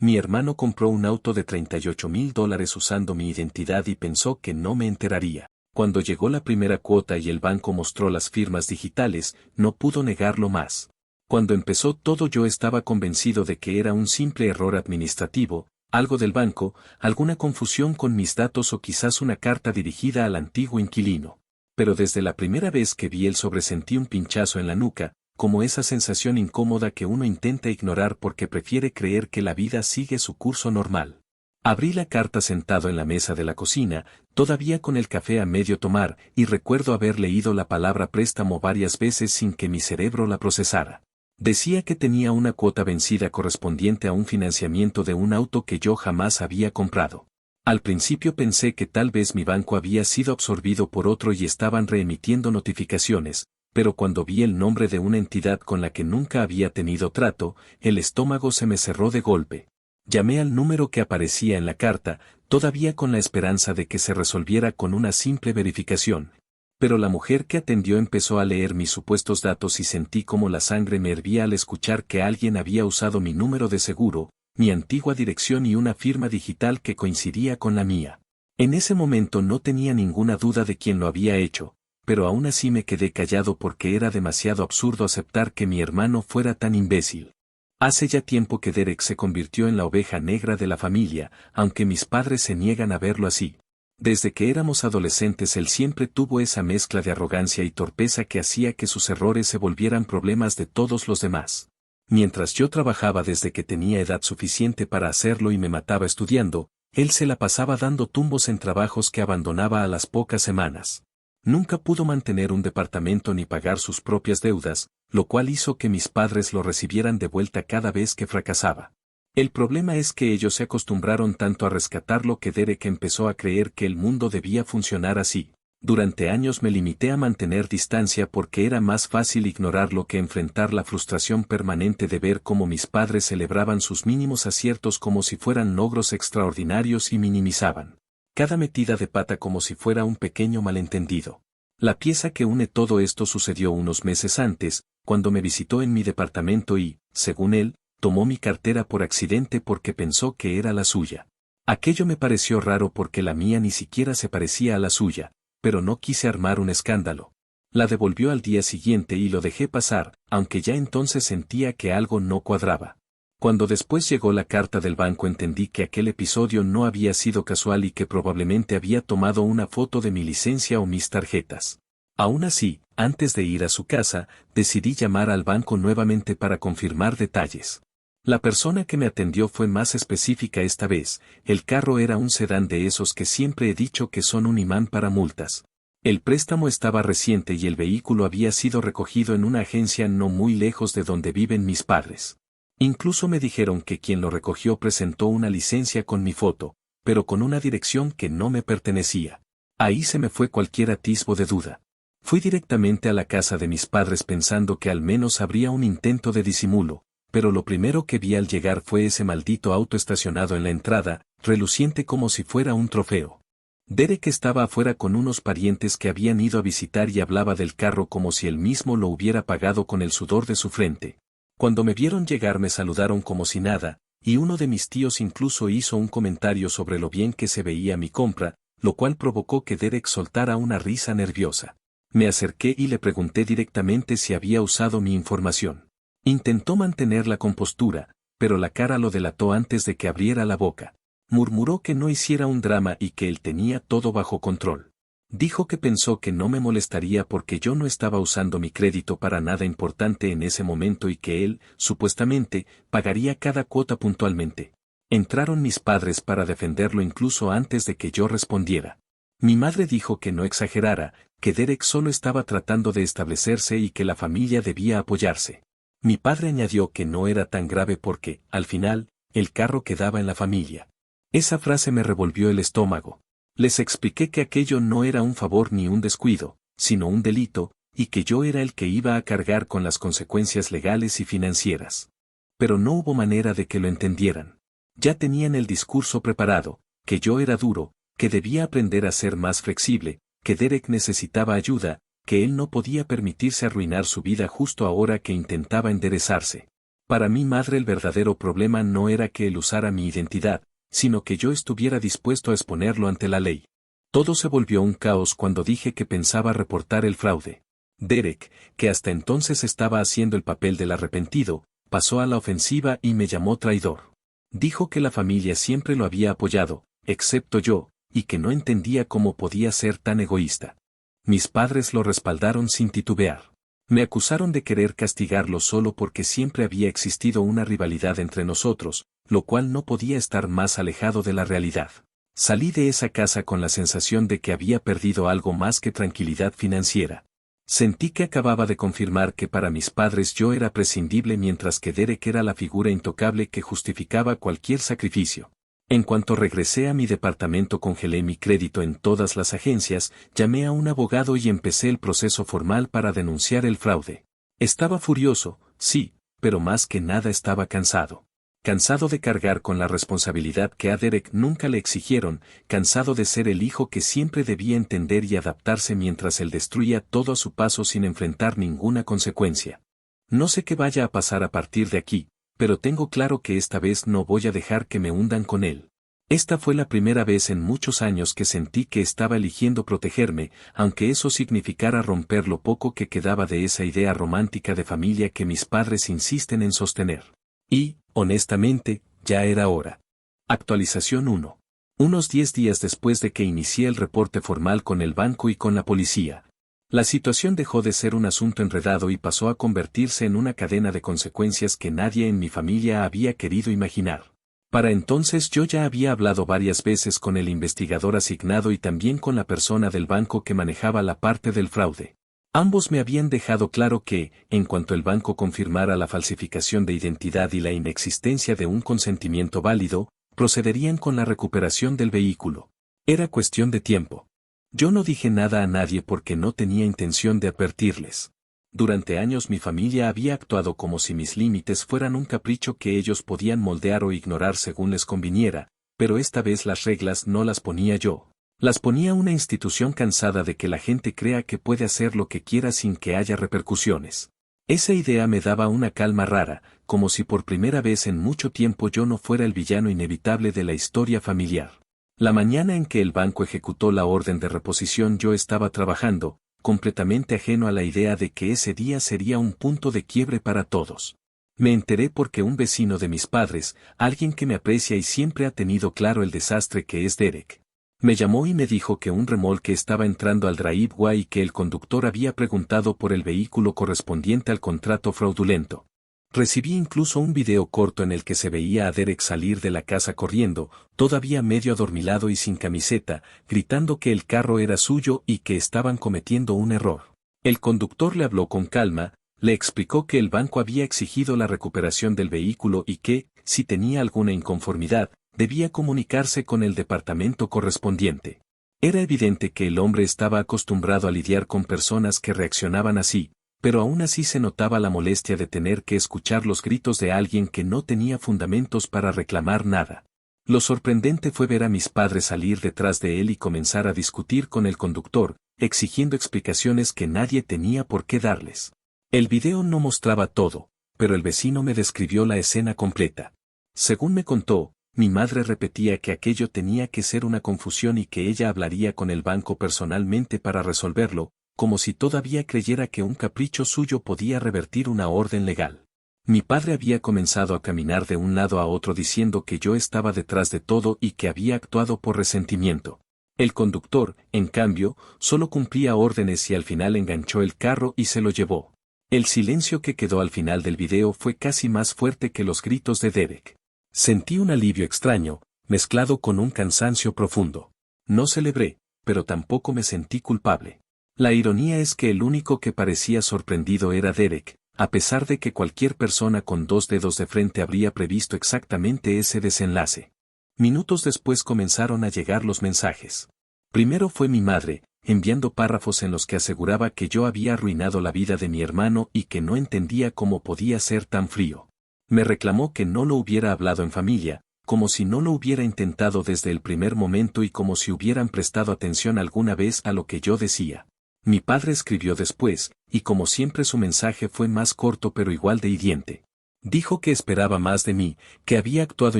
Mi hermano compró un auto de $38,000 usando mi identidad y pensó que no me enteraría. Cuando llegó la primera cuota y el banco mostró las firmas digitales, no pudo negarlo más. Cuando empezó todo yo estaba convencido de que era un simple error administrativo, algo del banco, alguna confusión con mis datos o quizás una carta dirigida al antiguo inquilino. Pero desde la primera vez que vi el sobre sentí un pinchazo en la nuca, como esa sensación incómoda que uno intenta ignorar porque prefiere creer que la vida sigue su curso normal. Abrí la carta sentado en la mesa de la cocina, todavía con el café a medio tomar, y recuerdo haber leído la palabra préstamo varias veces sin que mi cerebro la procesara. Decía que tenía una cuota vencida correspondiente a un financiamiento de un auto que yo jamás había comprado. Al principio pensé que tal vez mi banco había sido absorbido por otro y estaban reemitiendo notificaciones, pero cuando vi el nombre de una entidad con la que nunca había tenido trato, el estómago se me cerró de golpe. Llamé al número que aparecía en la carta, todavía con la esperanza de que se resolviera con una simple verificación. Pero la mujer que atendió empezó a leer mis supuestos datos y sentí como la sangre me hervía al escuchar que alguien había usado mi número de seguro, mi antigua dirección y una firma digital que coincidía con la mía. En ese momento no tenía ninguna duda de quién lo había hecho, pero aún así me quedé callado porque era demasiado absurdo aceptar que mi hermano fuera tan imbécil. Hace ya tiempo que Derek se convirtió en la oveja negra de la familia, aunque mis padres se niegan a verlo así. Desde que éramos adolescentes él siempre tuvo esa mezcla de arrogancia y torpeza que hacía que sus errores se volvieran problemas de todos los demás. Mientras yo trabajaba desde que tenía edad suficiente para hacerlo y me mataba estudiando, él se la pasaba dando tumbos en trabajos que abandonaba a las pocas semanas. Nunca pudo mantener un departamento ni pagar sus propias deudas, lo cual hizo que mis padres lo recibieran de vuelta cada vez que fracasaba. El problema es que ellos se acostumbraron tanto a rescatarlo que Derek empezó a creer que el mundo debía funcionar así. Durante años me limité a mantener distancia porque era más fácil ignorarlo que enfrentar la frustración permanente de ver cómo mis padres celebraban sus mínimos aciertos como si fueran logros extraordinarios y minimizaban cada metida de pata como si fuera un pequeño malentendido. La pieza que une todo esto sucedió unos meses antes, cuando me visitó en mi departamento y, según él, tomó mi cartera por accidente porque pensó que era la suya. Aquello me pareció raro porque la mía ni siquiera se parecía a la suya, pero no quise armar un escándalo. La devolvió al día siguiente y lo dejé pasar, aunque ya entonces sentía que algo no cuadraba. Cuando después llegó la carta del banco entendí que aquel episodio no había sido casual y que probablemente había tomado una foto de mi licencia o mis tarjetas. Aún así, antes de ir a su casa, decidí llamar al banco nuevamente para confirmar detalles. La persona que me atendió fue más específica esta vez, el carro era un sedán de esos que siempre he dicho que son un imán para multas. El préstamo estaba reciente y el vehículo había sido recogido en una agencia no muy lejos de donde viven mis padres. Incluso me dijeron que quien lo recogió presentó una licencia con mi foto, pero con una dirección que no me pertenecía. Ahí se me fue cualquier atisbo de duda. Fui directamente a la casa de mis padres pensando que al menos habría un intento de disimulo, pero lo primero que vi al llegar fue ese maldito auto estacionado en la entrada, reluciente como si fuera un trofeo. Derek estaba afuera con unos parientes que habían ido a visitar y hablaba del carro como si él mismo lo hubiera pagado con el sudor de su frente. Cuando me vieron llegar me saludaron como si nada, y uno de mis tíos incluso hizo un comentario sobre lo bien que se veía mi compra, lo cual provocó que Derek soltara una risa nerviosa. Me acerqué y le pregunté directamente si había usado mi información. Intentó mantener la compostura, pero la cara lo delató antes de que abriera la boca. Murmuró que no hiciera un drama y que él tenía todo bajo control. Dijo que pensó que no me molestaría porque yo no estaba usando mi crédito para nada importante en ese momento y que él, supuestamente, pagaría cada cuota puntualmente. Entraron mis padres para defenderlo incluso antes de que yo respondiera. Mi madre dijo que no exagerara, que Derek solo estaba tratando de establecerse y que la familia debía apoyarse. Mi padre añadió que no era tan grave porque, al final, el carro quedaba en la familia. Esa frase me revolvió el estómago. Les expliqué que aquello no era un favor ni un descuido, sino un delito, y que yo era el que iba a cargar con las consecuencias legales y financieras. Pero no hubo manera de que lo entendieran. Ya tenían el discurso preparado, que yo era duro, que debía aprender a ser más flexible, que Derek necesitaba ayuda, que él no podía permitirse arruinar su vida justo ahora que intentaba enderezarse. Para mi madre el verdadero problema no era que él usara mi identidad, sino que yo estuviera dispuesto a exponerlo ante la ley. Todo se volvió un caos cuando dije que pensaba reportar el fraude. Derek, que hasta entonces estaba haciendo el papel del arrepentido, pasó a la ofensiva y me llamó traidor. Dijo que la familia siempre lo había apoyado, excepto yo, y que no entendía cómo podía ser tan egoísta. Mis padres lo respaldaron sin titubear. Me acusaron de querer castigarlo solo porque siempre había existido una rivalidad entre nosotros, lo cual no podía estar más alejado de la realidad. Salí de esa casa con la sensación de que había perdido algo más que tranquilidad financiera. Sentí que acababa de confirmar que para mis padres yo era prescindible mientras que Derek era la figura intocable que justificaba cualquier sacrificio. En cuanto regresé a mi departamento congelé mi crédito en todas las agencias, llamé a un abogado y empecé el proceso formal para denunciar el fraude. Estaba furioso, sí, pero más que nada estaba cansado. Cansado de cargar con la responsabilidad que a Derek nunca le exigieron, cansado de ser el hijo que siempre debía entender y adaptarse mientras él destruía todo a su paso sin enfrentar ninguna consecuencia. No sé qué vaya a pasar a partir de aquí, pero tengo claro que esta vez no voy a dejar que me hundan con él. Esta fue la primera vez en muchos años que sentí que estaba eligiendo protegerme, aunque eso significara romper lo poco que quedaba de esa idea romántica de familia que mis padres insisten en sostener. Y, honestamente, ya era hora. Actualización 1. Unos 10 días después de que inicié el reporte formal con el banco y con la policía. La situación dejó de ser un asunto enredado y pasó a convertirse en una cadena de consecuencias que nadie en mi familia había querido imaginar. Para entonces yo ya había hablado varias veces con el investigador asignado y también con la persona del banco que manejaba la parte del fraude. Ambos me habían dejado claro que, en cuanto el banco confirmara la falsificación de identidad y la inexistencia de un consentimiento válido, procederían con la recuperación del vehículo. Era cuestión de tiempo. Yo no dije nada a nadie porque no tenía intención de advertirles. Durante años mi familia había actuado como si mis límites fueran un capricho que ellos podían moldear o ignorar según les conviniera, pero esta vez las reglas no las ponía yo. Las ponía una institución cansada de que la gente crea que puede hacer lo que quiera sin que haya repercusiones. Esa idea me daba una calma rara, como si por primera vez en mucho tiempo yo no fuera el villano inevitable de la historia familiar. La mañana en que el banco ejecutó la orden de reposición yo estaba trabajando, completamente ajeno a la idea de que ese día sería un punto de quiebre para todos. Me enteré porque un vecino de mis padres, alguien que me aprecia y siempre ha tenido claro el desastre que es Derek, me llamó y me dijo que un remolque estaba entrando al driveway y que el conductor había preguntado por el vehículo correspondiente al contrato fraudulento. Recibí incluso un video corto en el que se veía a Derek salir de la casa corriendo, todavía medio adormilado y sin camiseta, gritando que el carro era suyo y que estaban cometiendo un error. El conductor le habló con calma, le explicó que el banco había exigido la recuperación del vehículo y que, si tenía alguna inconformidad, debía comunicarse con el departamento correspondiente. Era evidente que el hombre estaba acostumbrado a lidiar con personas que reaccionaban así, pero aún así se notaba la molestia de tener que escuchar los gritos de alguien que no tenía fundamentos para reclamar nada. Lo sorprendente fue ver a mis padres salir detrás de él y comenzar a discutir con el conductor, exigiendo explicaciones que nadie tenía por qué darles. El video no mostraba todo, pero el vecino me describió la escena completa. Según me contó, mi madre repetía que aquello tenía que ser una confusión y que ella hablaría con el banco personalmente para resolverlo, como si todavía creyera que un capricho suyo podía revertir una orden legal. Mi padre había comenzado a caminar de un lado a otro diciendo que yo estaba detrás de todo y que había actuado por resentimiento. El conductor, en cambio, solo cumplía órdenes y al final enganchó el carro y se lo llevó. El silencio que quedó al final del video fue casi más fuerte que los gritos de Derek. Sentí un alivio extraño, mezclado con un cansancio profundo. No celebré, pero tampoco me sentí culpable. La ironía es que el único que parecía sorprendido era Derek, a pesar de que cualquier persona con 2 dedos de frente habría previsto exactamente ese desenlace. Minutos después comenzaron a llegar los mensajes. Primero fue mi madre, enviando párrafos en los que aseguraba que yo había arruinado la vida de mi hermano y que no entendía cómo podía ser tan frío. Me reclamó que no lo hubiera hablado en familia, como si no lo hubiera intentado desde el primer momento y como si hubieran prestado atención alguna vez a lo que yo decía. Mi padre escribió después, y como siempre su mensaje fue más corto pero igual de hiriente. Dijo que esperaba más de mí, que había actuado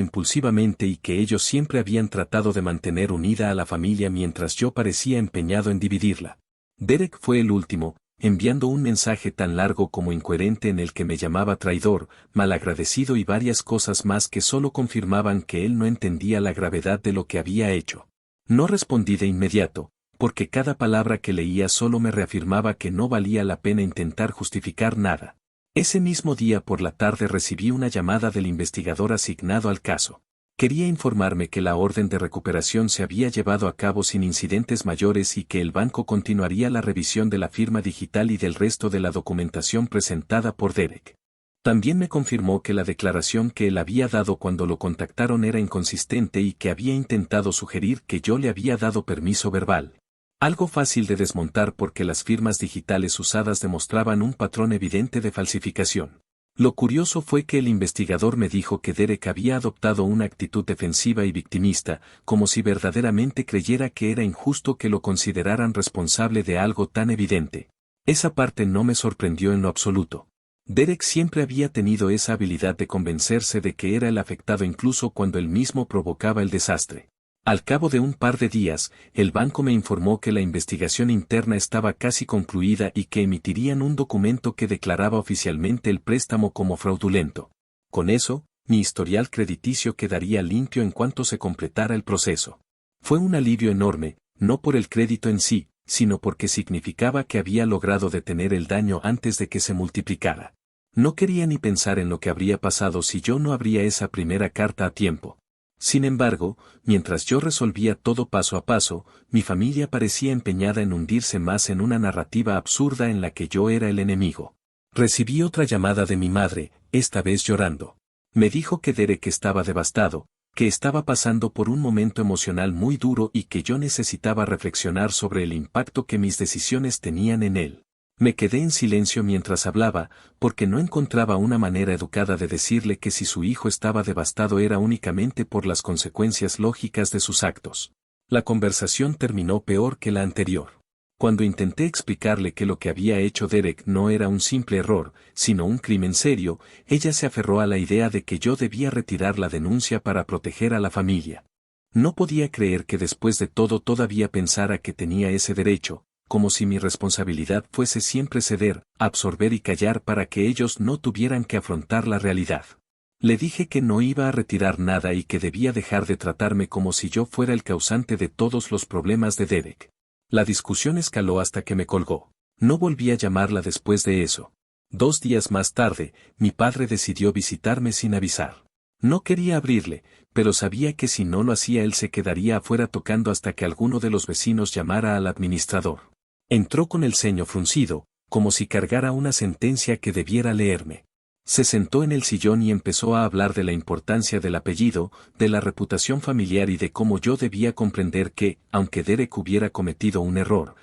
impulsivamente y que ellos siempre habían tratado de mantener unida a la familia mientras yo parecía empeñado en dividirla. Derek fue el último, enviando un mensaje tan largo como incoherente en el que me llamaba traidor, malagradecido y varias cosas más que solo confirmaban que él no entendía la gravedad de lo que había hecho. No respondí de inmediato, porque cada palabra que leía solo me reafirmaba que no valía la pena intentar justificar nada. Ese mismo día por la tarde recibí una llamada del investigador asignado al caso. Quería informarme que la orden de recuperación se había llevado a cabo sin incidentes mayores y que el banco continuaría la revisión de la firma digital y del resto de la documentación presentada por Derek. También me confirmó que la declaración que él había dado cuando lo contactaron era inconsistente y que había intentado sugerir que yo le había dado permiso verbal. Algo fácil de desmontar porque las firmas digitales usadas demostraban un patrón evidente de falsificación. Lo curioso fue que el investigador me dijo que Derek había adoptado una actitud defensiva y victimista, como si verdaderamente creyera que era injusto que lo consideraran responsable de algo tan evidente. Esa parte no me sorprendió en lo absoluto. Derek siempre había tenido esa habilidad de convencerse de que era el afectado incluso cuando él mismo provocaba el desastre. Al cabo de un par de días, el banco me informó que la investigación interna estaba casi concluida y que emitirían un documento que declaraba oficialmente el préstamo como fraudulento. Con eso, mi historial crediticio quedaría limpio en cuanto se completara el proceso. Fue un alivio enorme, no por el crédito en sí, sino porque significaba que había logrado detener el daño antes de que se multiplicara. No quería ni pensar en lo que habría pasado si yo no abría esa primera carta a tiempo. Sin embargo, mientras yo resolvía todo paso a paso, mi familia parecía empeñada en hundirse más en una narrativa absurda en la que yo era el enemigo. Recibí otra llamada de mi madre, esta vez llorando. Me dijo que Derek estaba devastado, que estaba pasando por un momento emocional muy duro y que yo necesitaba reflexionar sobre el impacto que mis decisiones tenían en él. Me quedé en silencio mientras hablaba, porque no encontraba una manera educada de decirle que si su hijo estaba devastado era únicamente por las consecuencias lógicas de sus actos. La conversación terminó peor que la anterior. Cuando intenté explicarle que lo que había hecho Derek no era un simple error, sino un crimen serio, ella se aferró a la idea de que yo debía retirar la denuncia para proteger a la familia. No podía creer que después de todo todavía pensara que tenía ese derecho, como si mi responsabilidad fuese siempre ceder, absorber y callar para que ellos no tuvieran que afrontar la realidad. Le dije que no iba a retirar nada y que debía dejar de tratarme como si yo fuera el causante de todos los problemas de Derek. La discusión escaló hasta que me colgó. No volví a llamarla después de eso. 2 días más tarde, mi padre decidió visitarme sin avisar. No quería abrirle, pero sabía que si no lo hacía él se quedaría afuera tocando hasta que alguno de los vecinos llamara al administrador. Entró con el ceño fruncido, como si cargara una sentencia que debiera leerme. Se sentó en el sillón y empezó a hablar de la importancia del apellido, de la reputación familiar y de cómo yo debía comprender que, aunque Derek hubiera cometido un error,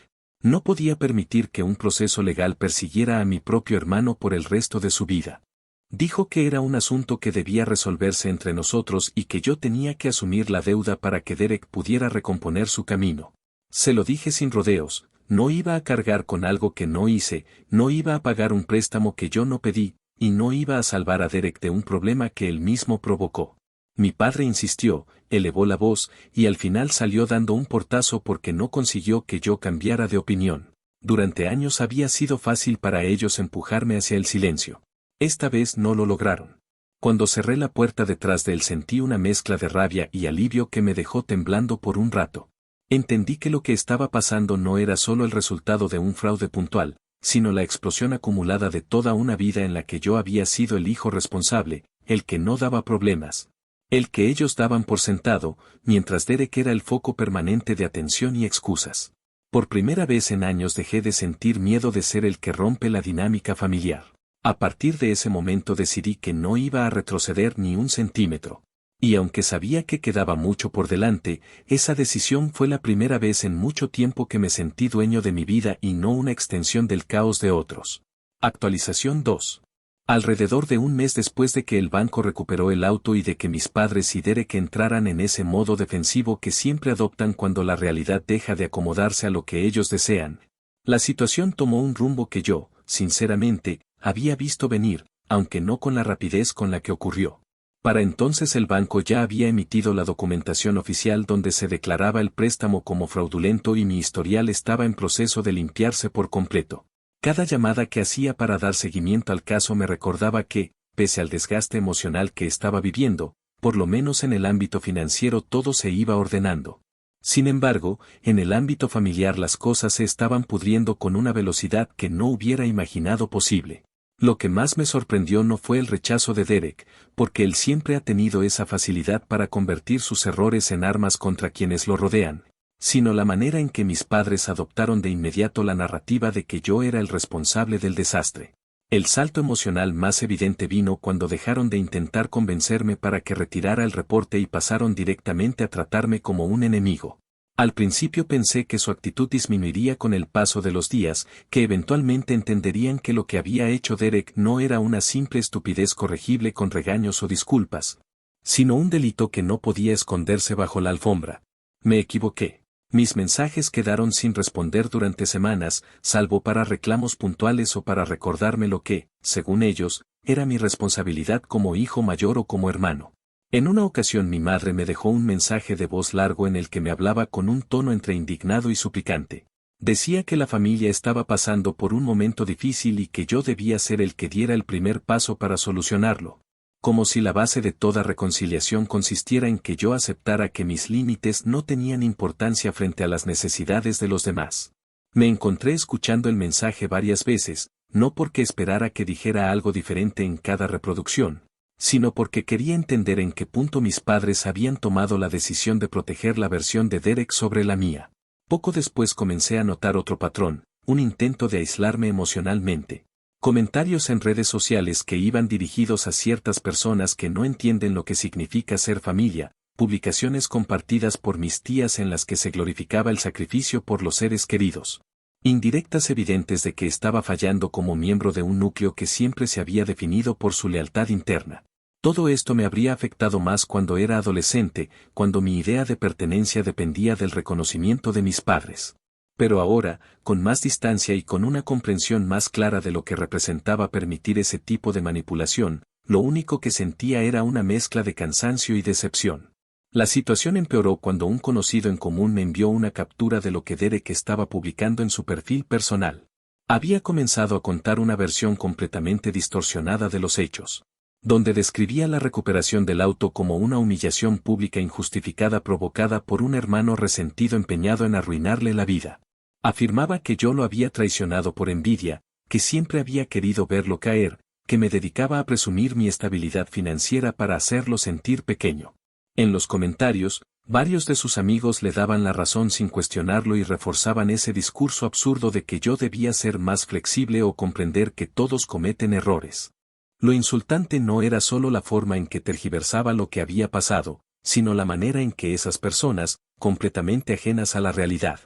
no podía permitir que un proceso legal persiguiera a mi propio hermano por el resto de su vida. Dijo que era un asunto que debía resolverse entre nosotros y que yo tenía que asumir la deuda para que Derek pudiera recomponer su camino. Se lo dije sin rodeos. No iba a cargar con algo que no hice, no iba a pagar un préstamo que yo no pedí, y no iba a salvar a Derek de un problema que él mismo provocó. Mi padre insistió, elevó la voz, y al final salió dando un portazo porque no consiguió que yo cambiara de opinión. Durante años había sido fácil para ellos empujarme hacia el silencio. Esta vez no lo lograron. Cuando cerré la puerta detrás de él sentí una mezcla de rabia y alivio que me dejó temblando por un rato. Entendí que lo que estaba pasando no era solo el resultado de un fraude puntual, sino la explosión acumulada de toda una vida en la que yo había sido el hijo responsable, el que no daba problemas, el que ellos daban por sentado, mientras Derek era el foco permanente de atención y excusas. Por primera vez en años dejé de sentir miedo de ser el que rompe la dinámica familiar. A partir de ese momento decidí que no iba a retroceder ni un centímetro. Y aunque sabía que quedaba mucho por delante, esa decisión fue la primera vez en mucho tiempo que me sentí dueño de mi vida y no una extensión del caos de otros. Actualización 2. Alrededor de un mes después de que el banco recuperó el auto y de que mis padres y Derek entraran en ese modo defensivo que siempre adoptan cuando la realidad deja de acomodarse a lo que ellos desean, la situación tomó un rumbo que yo, sinceramente, había visto venir, aunque no con la rapidez con la que ocurrió. Para entonces el banco ya había emitido la documentación oficial donde se declaraba el préstamo como fraudulento y mi historial estaba en proceso de limpiarse por completo. Cada llamada que hacía para dar seguimiento al caso me recordaba que, pese al desgaste emocional que estaba viviendo, por lo menos en el ámbito financiero todo se iba ordenando. Sin embargo, en el ámbito familiar las cosas se estaban pudriendo con una velocidad que no hubiera imaginado posible. Lo que más me sorprendió no fue el rechazo de Derek, porque él siempre ha tenido esa facilidad para convertir sus errores en armas contra quienes lo rodean, sino la manera en que mis padres adoptaron de inmediato la narrativa de que yo era el responsable del desastre. El salto emocional más evidente vino cuando dejaron de intentar convencerme para que retirara el reporte y pasaron directamente a tratarme como un enemigo. Al principio pensé que su actitud disminuiría con el paso de los días, que eventualmente entenderían que lo que había hecho Derek no era una simple estupidez corregible con regaños o disculpas, sino un delito que no podía esconderse bajo la alfombra. Me equivoqué. Mis mensajes quedaron sin responder durante semanas, salvo para reclamos puntuales o para recordarme lo que, según ellos, era mi responsabilidad como hijo mayor o como hermano. En una ocasión mi madre me dejó un mensaje de voz largo en el que me hablaba con un tono entre indignado y suplicante. Decía que la familia estaba pasando por un momento difícil y que yo debía ser el que diera el primer paso para solucionarlo. Como si la base de toda reconciliación consistiera en que yo aceptara que mis límites no tenían importancia frente a las necesidades de los demás. Me encontré escuchando el mensaje varias veces, no porque esperara que dijera algo diferente en cada reproducción, sino porque quería entender en qué punto mis padres habían tomado la decisión de proteger la versión de Derek sobre la mía. Poco después comencé a notar otro patrón, un intento de aislarme emocionalmente. Comentarios en redes sociales que iban dirigidos a ciertas personas que no entienden lo que significa ser familia, publicaciones compartidas por mis tías en las que se glorificaba el sacrificio por los seres queridos. Indirectas evidentes de que estaba fallando como miembro de un núcleo que siempre se había definido por su lealtad interna. Todo esto me habría afectado más cuando era adolescente, cuando mi idea de pertenencia dependía del reconocimiento de mis padres. Pero ahora, con más distancia y con una comprensión más clara de lo que representaba permitir ese tipo de manipulación, lo único que sentía era una mezcla de cansancio y decepción. La situación empeoró cuando un conocido en común me envió una captura de lo que Derek estaba publicando en su perfil personal. Había comenzado a contar una versión completamente distorsionada de los hechos, donde describía la recuperación del auto como una humillación pública injustificada provocada por un hermano resentido empeñado en arruinarle la vida. Afirmaba que yo lo había traicionado por envidia, que siempre había querido verlo caer, que me dedicaba a presumir mi estabilidad financiera para hacerlo sentir pequeño. En los comentarios, varios de sus amigos le daban la razón sin cuestionarlo y reforzaban ese discurso absurdo de que yo debía ser más flexible o comprender que todos cometen errores. Lo insultante no era solo la forma en que tergiversaba lo que había pasado, sino la manera en que esas personas, completamente ajenas a la realidad,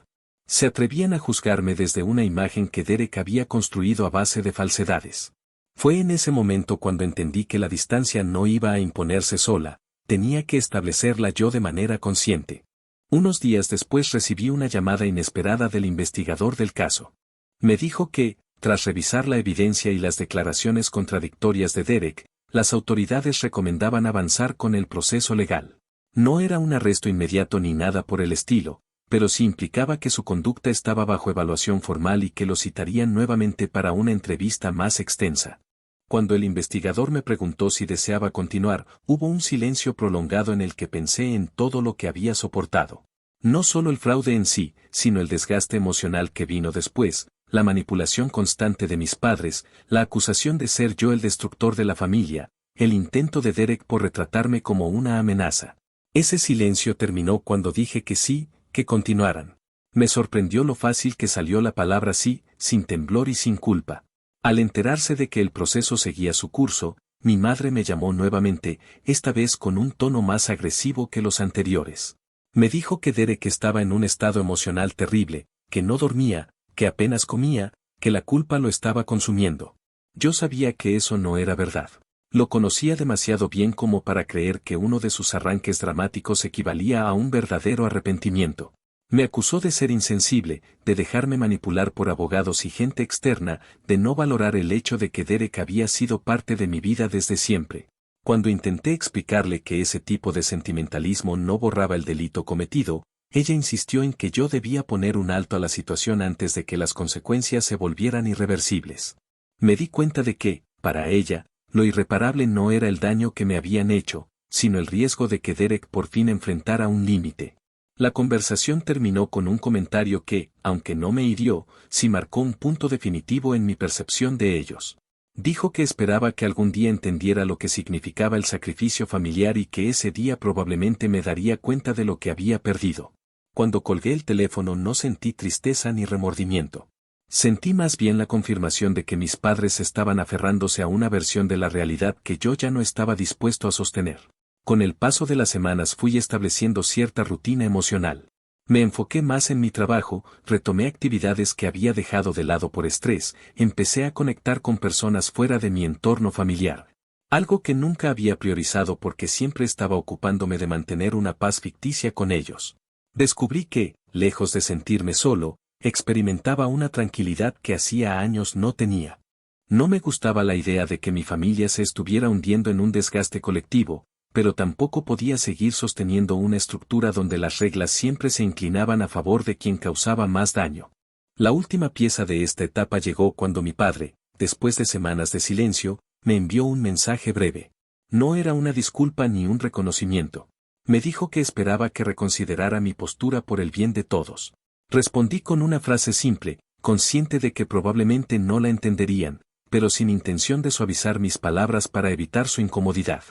se atrevían a juzgarme desde una imagen que Derek había construido a base de falsedades. Fue en ese momento cuando entendí que la distancia no iba a imponerse sola, tenía que establecerla yo de manera consciente. Unos días después recibí una llamada inesperada del investigador del caso. Me dijo que, tras revisar la evidencia y las declaraciones contradictorias de Derek, las autoridades recomendaban avanzar con el proceso legal. No era un arresto inmediato ni nada por el estilo, pero sí implicaba que su conducta estaba bajo evaluación formal y que lo citarían nuevamente para una entrevista más extensa. Cuando el investigador me preguntó si deseaba continuar, hubo un silencio prolongado en el que pensé en todo lo que había soportado. No solo el fraude en sí, sino el desgaste emocional que vino después, la manipulación constante de mis padres, la acusación de ser yo el destructor de la familia, el intento de Derek por retratarme como una amenaza. Ese silencio terminó cuando dije que sí, que continuaran. Me sorprendió lo fácil que salió la palabra sí, sin temblor y sin culpa. Al enterarse de que el proceso seguía su curso, mi madre me llamó nuevamente, esta vez con un tono más agresivo que los anteriores. Me dijo que Derek estaba en un estado emocional terrible, que no dormía, que apenas comía, que la culpa lo estaba consumiendo. Yo sabía que eso no era verdad. Lo conocía demasiado bien como para creer que uno de sus arranques dramáticos equivalía a un verdadero arrepentimiento. Me acusó de ser insensible, de dejarme manipular por abogados y gente externa, de no valorar el hecho de que Derek había sido parte de mi vida desde siempre. Cuando intenté explicarle que ese tipo de sentimentalismo no borraba el delito cometido, ella insistió en que yo debía poner un alto a la situación antes de que las consecuencias se volvieran irreversibles. Me di cuenta de que, para ella, lo irreparable no era el daño que me habían hecho, sino el riesgo de que Derek por fin enfrentara un límite. La conversación terminó con un comentario que, aunque no me hirió, sí marcó un punto definitivo en mi percepción de ellos. Dijo que esperaba que algún día entendiera lo que significaba el sacrificio familiar y que ese día probablemente me daría cuenta de lo que había perdido. Cuando colgué el teléfono no sentí tristeza ni remordimiento. Sentí más bien la confirmación de que mis padres estaban aferrándose a una versión de la realidad que yo ya no estaba dispuesto a sostener. Con el paso de las semanas fui estableciendo cierta rutina emocional. Me enfoqué más en mi trabajo, retomé actividades que había dejado de lado por estrés, empecé a conectar con personas fuera de mi entorno familiar. Algo que nunca había priorizado porque siempre estaba ocupándome de mantener una paz ficticia con ellos. Descubrí que, lejos de sentirme solo, experimentaba una tranquilidad que hacía años no tenía. No me gustaba la idea de que mi familia se estuviera hundiendo en un desgaste colectivo, pero tampoco podía seguir sosteniendo una estructura donde las reglas siempre se inclinaban a favor de quien causaba más daño. La última pieza de esta etapa llegó cuando mi padre, después de semanas de silencio, me envió un mensaje breve. No era una disculpa ni un reconocimiento. Me dijo que esperaba que reconsiderara mi postura por el bien de todos. Respondí con una frase simple, consciente de que probablemente no la entenderían, pero sin intención de suavizar mis palabras para evitar su incomodidad.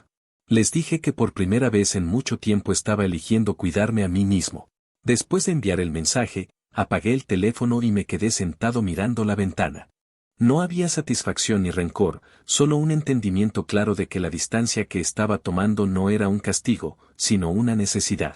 Les dije que por primera vez en mucho tiempo estaba eligiendo cuidarme a mí mismo. Después de enviar el mensaje, apagué el teléfono y me quedé sentado mirando la ventana. No había satisfacción ni rencor, solo un entendimiento claro de que la distancia que estaba tomando no era un castigo, sino una necesidad.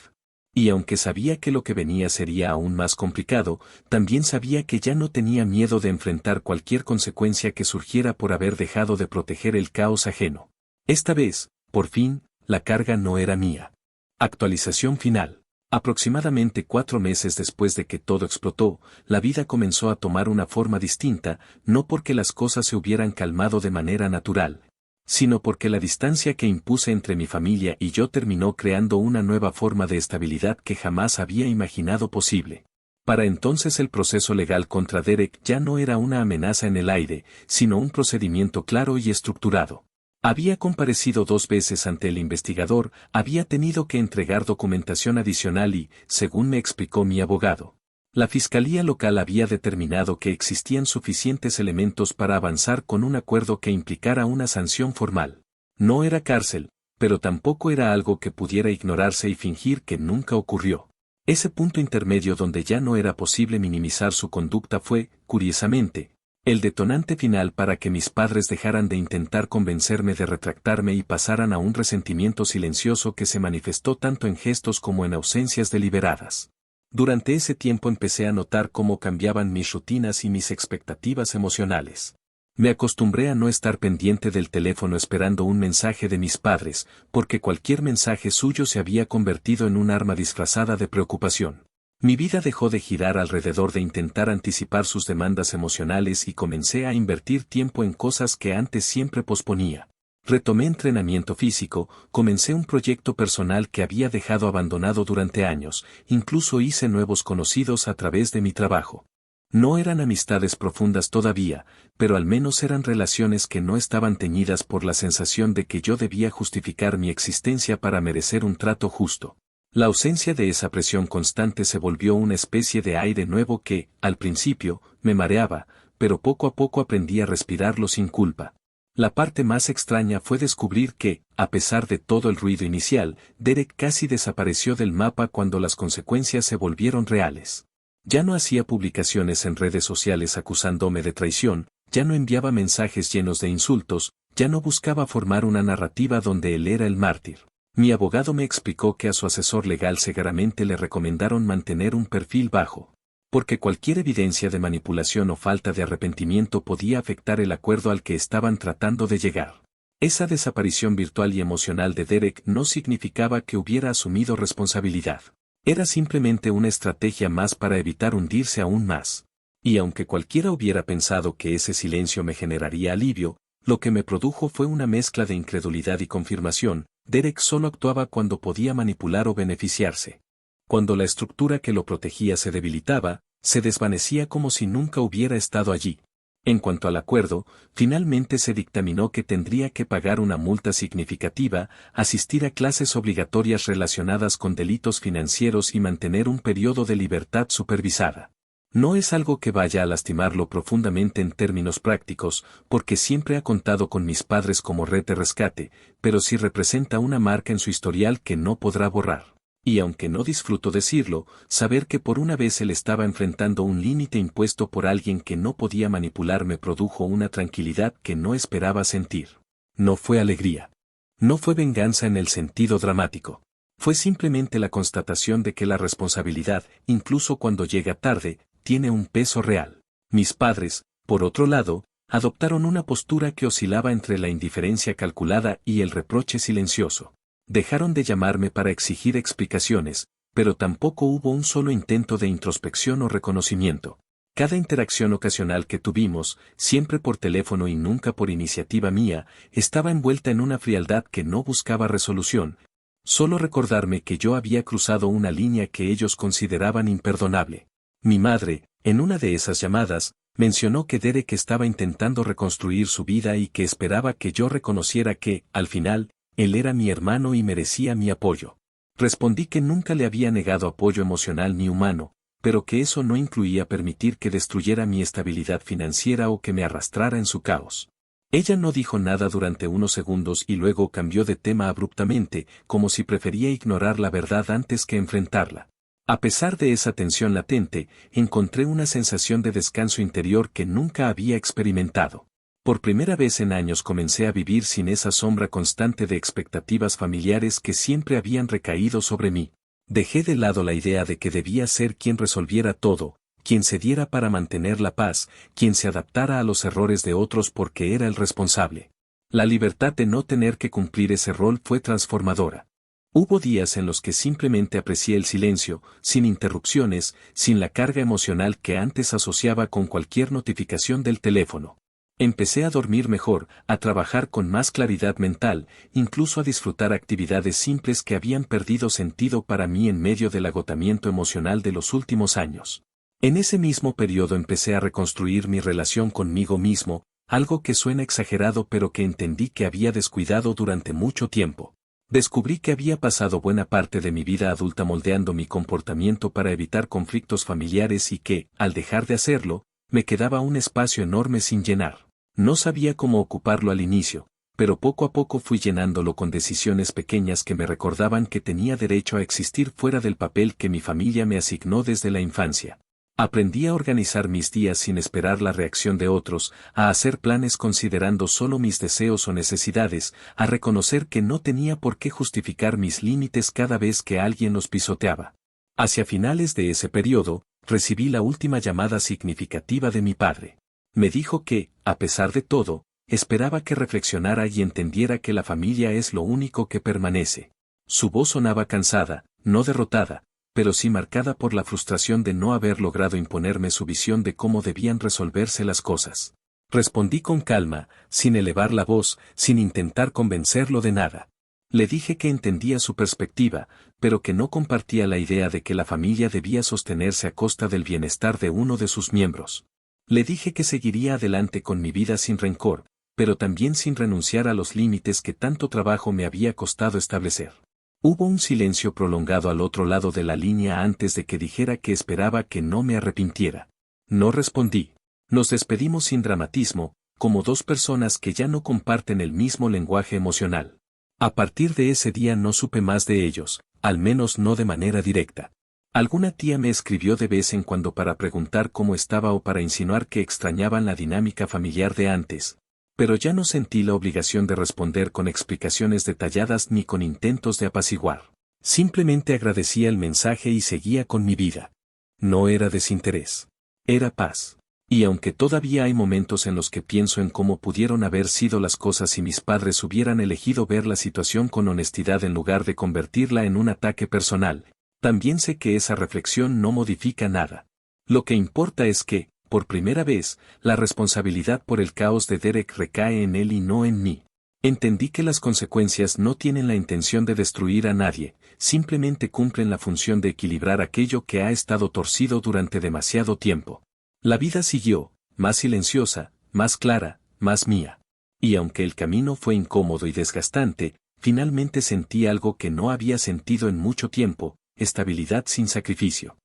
Y aunque sabía que lo que venía sería aún más complicado, también sabía que ya no tenía miedo de enfrentar cualquier consecuencia que surgiera por haber dejado de proteger el caos ajeno. Esta vez, por fin, la carga no era mía. Actualización final. Aproximadamente 4 meses después de que todo explotó, la vida comenzó a tomar una forma distinta, no porque las cosas se hubieran calmado de manera natural, sino porque la distancia que impuse entre mi familia y yo terminó creando una nueva forma de estabilidad que jamás había imaginado posible. Para entonces el proceso legal contra Derek ya no era una amenaza en el aire, sino un procedimiento claro y estructurado. Había comparecido 2 veces ante el investigador, había tenido que entregar documentación adicional y, según me explicó mi abogado, la fiscalía local había determinado que existían suficientes elementos para avanzar con un acuerdo que implicara una sanción formal. No era cárcel, pero tampoco era algo que pudiera ignorarse y fingir que nunca ocurrió. Ese punto intermedio donde ya no era posible minimizar su conducta fue, curiosamente, el detonante final para que mis padres dejaran de intentar convencerme de retractarme y pasaran a un resentimiento silencioso que se manifestó tanto en gestos como en ausencias deliberadas. Durante ese tiempo empecé a notar cómo cambiaban mis rutinas y mis expectativas emocionales. Me acostumbré a no estar pendiente del teléfono esperando un mensaje de mis padres, porque cualquier mensaje suyo se había convertido en un arma disfrazada de preocupación. Mi vida dejó de girar alrededor de intentar anticipar sus demandas emocionales y comencé a invertir tiempo en cosas que antes siempre posponía. Retomé entrenamiento físico, comencé un proyecto personal que había dejado abandonado durante años, incluso hice nuevos conocidos a través de mi trabajo. No eran amistades profundas todavía, pero al menos eran relaciones que no estaban teñidas por la sensación de que yo debía justificar mi existencia para merecer un trato justo. La ausencia de esa presión constante se volvió una especie de aire nuevo que, al principio, me mareaba, pero poco a poco aprendí a respirarlo sin culpa. La parte más extraña fue descubrir que, a pesar de todo el ruido inicial, Derek casi desapareció del mapa cuando las consecuencias se volvieron reales. Ya no hacía publicaciones en redes sociales acusándome de traición, ya no enviaba mensajes llenos de insultos, ya no buscaba formar una narrativa donde él era el mártir. Mi abogado me explicó que a su asesor legal severamente le recomendaron mantener un perfil bajo, porque cualquier evidencia de manipulación o falta de arrepentimiento podía afectar el acuerdo al que estaban tratando de llegar. Esa desaparición virtual y emocional de Derek no significaba que hubiera asumido responsabilidad. Era simplemente una estrategia más para evitar hundirse aún más. Y aunque cualquiera hubiera pensado que ese silencio me generaría alivio, lo que me produjo fue una mezcla de incredulidad y confirmación. Derek solo actuaba cuando podía manipular o beneficiarse. Cuando la estructura que lo protegía se debilitaba, se desvanecía como si nunca hubiera estado allí. En cuanto al acuerdo, finalmente se dictaminó que tendría que pagar una multa significativa, asistir a clases obligatorias relacionadas con delitos financieros y mantener un periodo de libertad supervisada. No es algo que vaya a lastimarlo profundamente en términos prácticos, porque siempre ha contado con mis padres como red de rescate, pero sí representa una marca en su historial que no podrá borrar. Y aunque no disfruto decirlo, saber que por una vez él estaba enfrentando un límite impuesto por alguien que no podía manipular me produjo una tranquilidad que no esperaba sentir. No fue alegría. No fue venganza en el sentido dramático. Fue simplemente la constatación de que la responsabilidad, incluso cuando llega tarde, tiene un peso real. Mis padres, por otro lado, adoptaron una postura que oscilaba entre la indiferencia calculada y el reproche silencioso. Dejaron de llamarme para exigir explicaciones, pero tampoco hubo un solo intento de introspección o reconocimiento. Cada interacción ocasional que tuvimos, siempre por teléfono y nunca por iniciativa mía, estaba envuelta en una frialdad que no buscaba resolución. Solo recordarme que yo había cruzado una línea que ellos consideraban imperdonable. Mi madre, en una de esas llamadas, mencionó que Derek estaba intentando reconstruir su vida y que esperaba que yo reconociera que, al final, él era mi hermano y merecía mi apoyo. Respondí que nunca le había negado apoyo emocional ni humano, pero que eso no incluía permitir que destruyera mi estabilidad financiera o que me arrastrara en su caos. Ella no dijo nada durante unos segundos y luego cambió de tema abruptamente, como si prefería ignorar la verdad antes que enfrentarla. A pesar de esa tensión latente, encontré una sensación de descanso interior que nunca había experimentado. Por primera vez en años comencé a vivir sin esa sombra constante de expectativas familiares que siempre habían recaído sobre mí. Dejé de lado la idea de que debía ser quien resolviera todo, quien cediera para mantener la paz, quien se adaptara a los errores de otros porque era el responsable. La libertad de no tener que cumplir ese rol fue transformadora. Hubo días en los que simplemente aprecié el silencio, sin interrupciones, sin la carga emocional que antes asociaba con cualquier notificación del teléfono. Empecé a dormir mejor, a trabajar con más claridad mental, incluso a disfrutar actividades simples que habían perdido sentido para mí en medio del agotamiento emocional de los últimos años. En ese mismo periodo empecé a reconstruir mi relación conmigo mismo, algo que suena exagerado pero que entendí que había descuidado durante mucho tiempo. Descubrí que había pasado buena parte de mi vida adulta moldeando mi comportamiento para evitar conflictos familiares y que, al dejar de hacerlo, me quedaba un espacio enorme sin llenar. No sabía cómo ocuparlo al inicio, pero poco a poco fui llenándolo con decisiones pequeñas que me recordaban que tenía derecho a existir fuera del papel que mi familia me asignó desde la infancia. Aprendí a organizar mis días sin esperar la reacción de otros, a hacer planes considerando solo mis deseos o necesidades, a reconocer que no tenía por qué justificar mis límites cada vez que alguien los pisoteaba. Hacia finales de ese periodo, recibí la última llamada significativa de mi padre. Me dijo que, a pesar de todo, esperaba que reflexionara y entendiera que la familia es lo único que permanece. Su voz sonaba cansada, no derrotada, pero sí marcada por la frustración de no haber logrado imponerme su visión de cómo debían resolverse las cosas. Respondí con calma, sin elevar la voz, sin intentar convencerlo de nada. Le dije que entendía su perspectiva, pero que no compartía la idea de que la familia debía sostenerse a costa del bienestar de uno de sus miembros. Le dije que seguiría adelante con mi vida sin rencor, pero también sin renunciar a los límites que tanto trabajo me había costado establecer. Hubo un silencio prolongado al otro lado de la línea antes de que dijera que esperaba que no me arrepintiera. No respondí. Nos despedimos sin dramatismo, como dos personas que ya no comparten el mismo lenguaje emocional. A partir de ese día no supe más de ellos, al menos no de manera directa. Alguna tía me escribió de vez en cuando para preguntar cómo estaba o para insinuar que extrañaban la dinámica familiar de antes, pero ya no sentí la obligación de responder con explicaciones detalladas ni con intentos de apaciguar. Simplemente agradecía el mensaje y seguía con mi vida. No era desinterés. Era paz. Y aunque todavía hay momentos en los que pienso en cómo pudieron haber sido las cosas si mis padres hubieran elegido ver la situación con honestidad en lugar de convertirla en un ataque personal, También sé que esa reflexión no modifica nada. Lo que importa es que, por primera vez, la responsabilidad por el caos de Derek recae en él y no en mí. Entendí que las consecuencias no tienen la intención de destruir a nadie, simplemente cumplen la función de equilibrar aquello que ha estado torcido durante demasiado tiempo. La vida siguió, más silenciosa, más clara, más mía. Y aunque el camino fue incómodo y desgastante, finalmente sentí algo que no había sentido en mucho tiempo, estabilidad sin sacrificio.